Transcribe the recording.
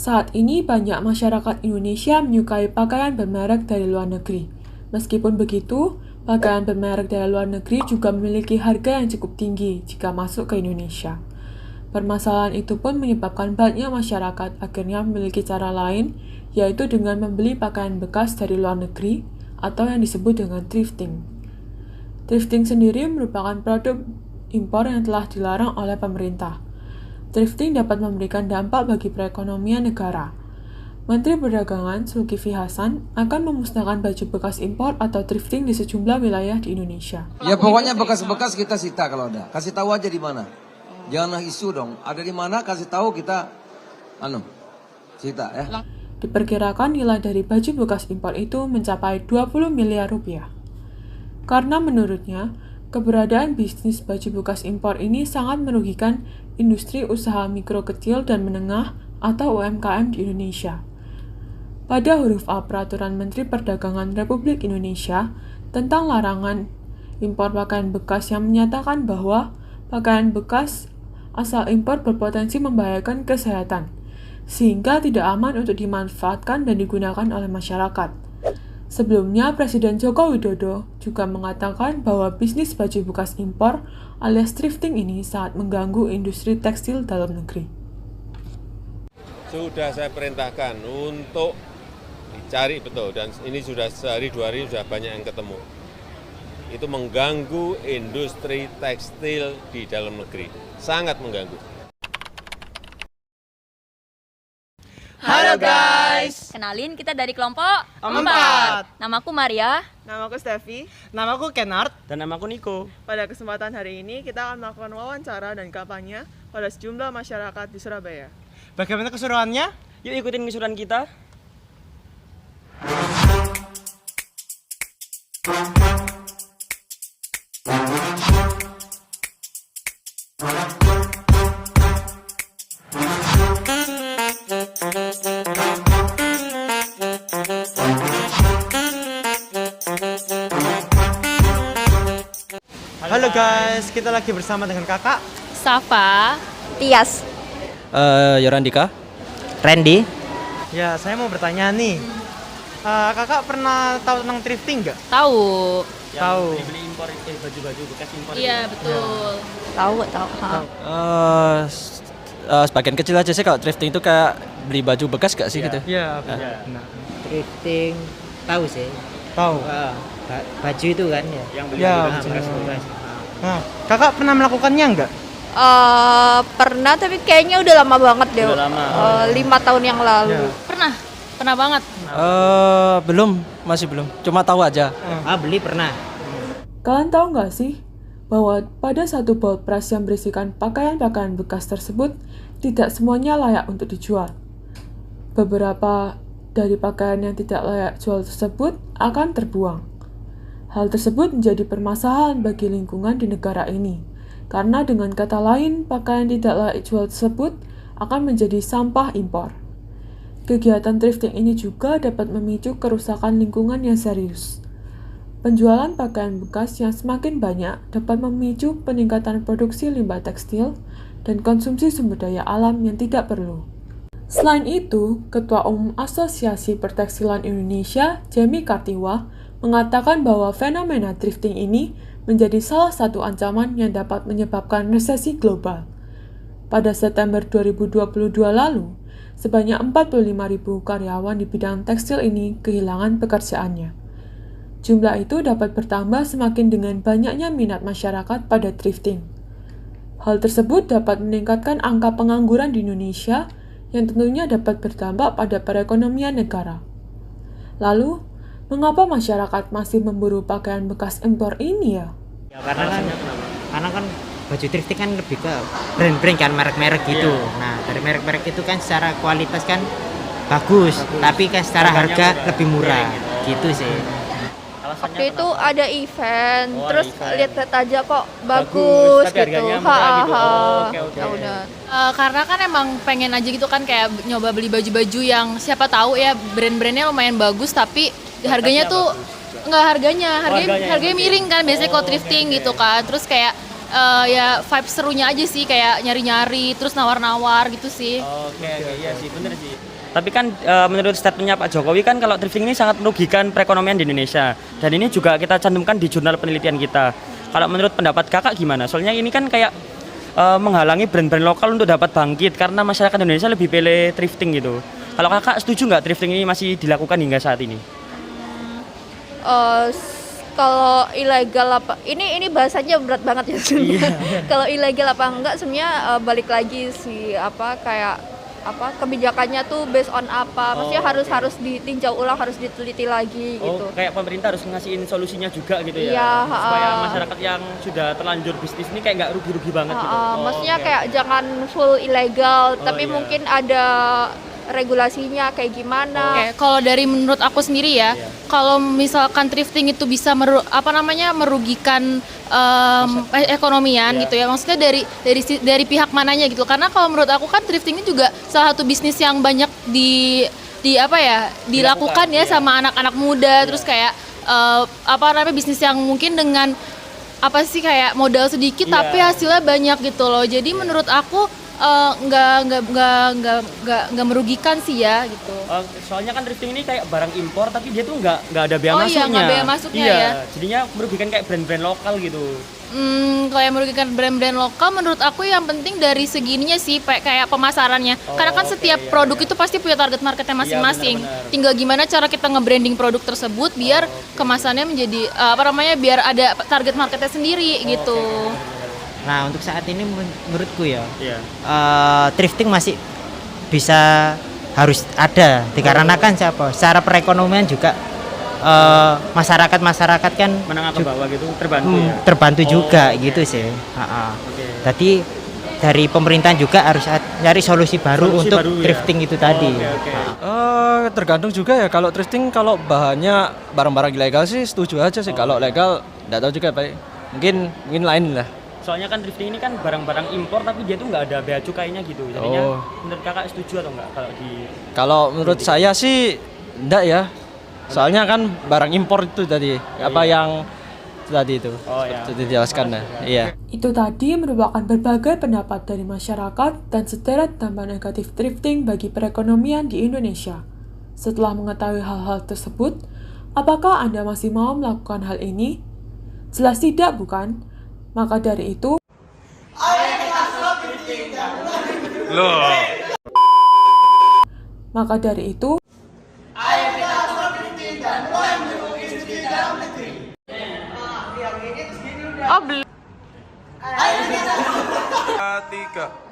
Saat ini banyak masyarakat Indonesia menyukai pakaian bermerek dari luar negeri. Meskipun begitu, pakaian bermerek dari luar negeri juga memiliki harga yang cukup tinggi jika masuk ke Indonesia. Permasalahan itu pun menyebabkan banyak masyarakat akhirnya memiliki cara lain, yaitu dengan membeli pakaian bekas dari luar negeri atau yang disebut dengan thrifting. Thrifting sendiri merupakan produk impor yang telah dilarang oleh pemerintah. Thrifting dapat memberikan dampak bagi perekonomian negara. Menteri Perdagangan Zulkifli Hasan akan memusnahkan baju bekas impor atau thrifting di sejumlah wilayah di Indonesia. Ya pokoknya bekas-bekas kita sita kalau ada. Kasih tahu aja di mana. Jangan isu dong. Ada di mana kasih tahu kita sita ya. Diperkirakan nilai dari baju bekas impor itu mencapai 20 miliar rupiah. Karena menurutnya, keberadaan bisnis baju bekas impor ini sangat merugikan industri usaha mikro kecil dan menengah atau UMKM di Indonesia. Pada huruf A Peraturan Menteri Perdagangan Republik Indonesia tentang larangan impor pakaian bekas yang menyatakan bahwa pakaian bekas asal impor berpotensi membahayakan kesehatan, sehingga tidak aman untuk dimanfaatkan dan digunakan oleh masyarakat. Sebelumnya, Presiden Joko Widodo juga mengatakan bahwa bisnis baju bekas impor alias thrifting ini sangat mengganggu industri tekstil dalam negeri. Sudah saya perintahkan untuk dicari betul, dan ini sudah sehari dua hari sudah banyak yang ketemu. Itu mengganggu industri tekstil di dalam negeri, sangat mengganggu. Halo guys. Kenalin, kita dari kelompok 4. Namaku Maria. Namaku Steffi. Namaku Kenard. Dan namaku Niko. Pada kesempatan hari ini kita akan melakukan wawancara dan kampanye pada sejumlah masyarakat di Surabaya. Bagaimana keseruannya? Yuk ikutin keseruan kita. Halo guys, kita lagi bersama dengan kakak Safa. Tias. Yorandika. Randy. Ya, saya mau bertanya nih. Kakak pernah tahu tentang thrifting nggak? Tahu. Tahu. Beli impor baju-baju bekas impor. Iya, betul. Tahu. Sebagian kecil aja sih kalau thrifting itu kayak beli baju bekas gak sih gitu? Iya, benar. Thrifting tahu sih. Tahu. Baju itu kan ya. Yang beli Ya, baju bekas. Bekas. Nah, kakak pernah melakukannya nggak? Pernah tapi kayaknya udah lama banget deh. Udah lama. 5 tahun yang lalu. Ya. Pernah banget. Belum, masih belum. Cuma tahu aja. Beli pernah. Kalian tahu nggak sih bahwa pada satu bolt press yang berisikan pakaian-pakaian bekas tersebut tidak semuanya layak untuk dijual. Beberapa dari pakaian yang tidak layak jual tersebut akan terbuang. Hal tersebut menjadi permasalahan bagi lingkungan di negara ini, karena dengan kata lain, pakaian tidak layak jual tersebut akan menjadi sampah impor. Kegiatan thrifting ini juga dapat memicu kerusakan lingkungan yang serius. Penjualan pakaian bekas yang semakin banyak dapat memicu peningkatan produksi limbah tekstil dan konsumsi sumber daya alam yang tidak perlu. Selain itu, Ketua Umum Asosiasi Pertekstilan Indonesia, Jamie Kartiwa, mengatakan bahwa fenomena thrifting ini menjadi salah satu ancaman yang dapat menyebabkan resesi global. Pada September 2022 lalu, sebanyak 45.000 karyawan di bidang tekstil ini kehilangan pekerjaannya. Jumlah itu dapat bertambah semakin dengan banyaknya minat masyarakat pada thrifting. Hal tersebut dapat meningkatkan angka pengangguran di Indonesia yang tentunya dapat berdampak pada perekonomian negara. Lalu, mengapa masyarakat masih memburu pakaian bekas impor ini ya? Ya karena kan baju thrifting kan lebih ke brand-brand kan, merek-merek gitu. Nah, dari merek-merek itu kan secara kualitas kan bagus. Tapi kan secara harga lebih murah gitu sih. Waktu itu ada event, terus lihat-lihat aja kok tapi bagus gitu. harganya murah gitu. Oke. Ya udah. Karena kan emang pengen aja gitu kan kayak nyoba beli baju-baju yang siapa tahu ya brand-brandnya lumayan bagus tapi harganya tuh enggak harganya miring kan biasanya kalau thrifting gitu kan. Terus kayak ya vibe serunya aja sih, kayak nyari-nyari terus nawar-nawar gitu sih. Oke, iya sih, bener sih. Tapi kan menurut statementnya Pak Jokowi kan kalau thrifting ini sangat merugikan perekonomian di Indonesia. Dan ini juga kita cantumkan di jurnal penelitian kita. Kalau menurut pendapat kakak gimana? Soalnya ini kan kayak menghalangi brand-brand lokal untuk dapat bangkit karena masyarakat Indonesia lebih pilih thrifting gitu. Kalau kakak setuju nggak thrifting ini masih dilakukan hingga saat ini? Kalau ilegal apa ini bahasanya berat banget ya sebenarnya. Kalau ilegal apa enggak sebenarnya balik lagi sih kayak kebijakannya tuh based on apa, maksudnya harus ditinjau ulang, harus diteliti lagi gitu. Kayak pemerintah harus ngasihin solusinya juga gitu ya, Iya, supaya masyarakat yang sudah terlanjur bisnis ini kayak nggak rugi-rugi banget gitu. Maksudnya kayak jangan full ilegal, tapi mungkin ada regulasinya kayak gimana. Oke, kalau dari menurut aku sendiri ya, kalau misalkan thrifting itu bisa merugikan ekonomian gitu ya, maksudnya dari pihak mananya gitu. Karena kalau menurut aku kan thrifting ini juga salah satu bisnis yang banyak dilakukan ya sama anak-anak muda, terus kayak bisnis yang mungkin dengan kayak modal sedikit tapi hasilnya banyak gitu loh. Jadi menurut aku nggak merugikan sih ya gitu. Soalnya kan thrifting ini kayak barang impor tapi dia tuh nggak ada bea masuknya. Iya, nggak bea masuknya ya. Jadinya merugikan kayak brand-brand lokal gitu. Kalau yang merugikan brand-brand lokal menurut aku yang penting dari segininya sih kayak pemasarannya. Karena kan setiap produk itu pasti punya target marketnya masing-masing. Tinggal gimana cara kita nge-branding produk tersebut biar kemasannya menjadi biar ada target marketnya sendiri gitu. Nah, untuk saat ini menurutku ya, thrifting masih bisa harus ada dikarenakan secara perekonomian juga masyarakat kan menengah ke bawah gitu terbantu juga gitu sih. Jadi dari pemerintah juga harus cari solusi baru untuk thrifting itu tadi. Tergantung juga ya, kalau thrifting kalau bahannya barang-barang ilegal sih setuju aja sih. Kalau legal nggak tahu juga, Pak. Mungkin lain lah. Soalnya kan thrifting ini kan barang-barang impor tapi dia tuh nggak ada bea cukainya gitu. Jadinya menurut kakak setuju atau enggak kalau menurut saya sih enggak ya. Soalnya kan barang impor itu tadi yang tadi itu. Itu dijelaskan Iya. Itu tadi merupakan berbagai pendapat dari masyarakat dan sederet dampak negatif thrifting bagi perekonomian di Indonesia. Setelah mengetahui hal-hal tersebut, apakah Anda masih mau melakukan hal ini? Jelas tidak, bukan? Maka dari itu, ayo kita stop thrifting dan mulai mendukung industri dalam negeri. Yang ini segini udah. Ayo kita 3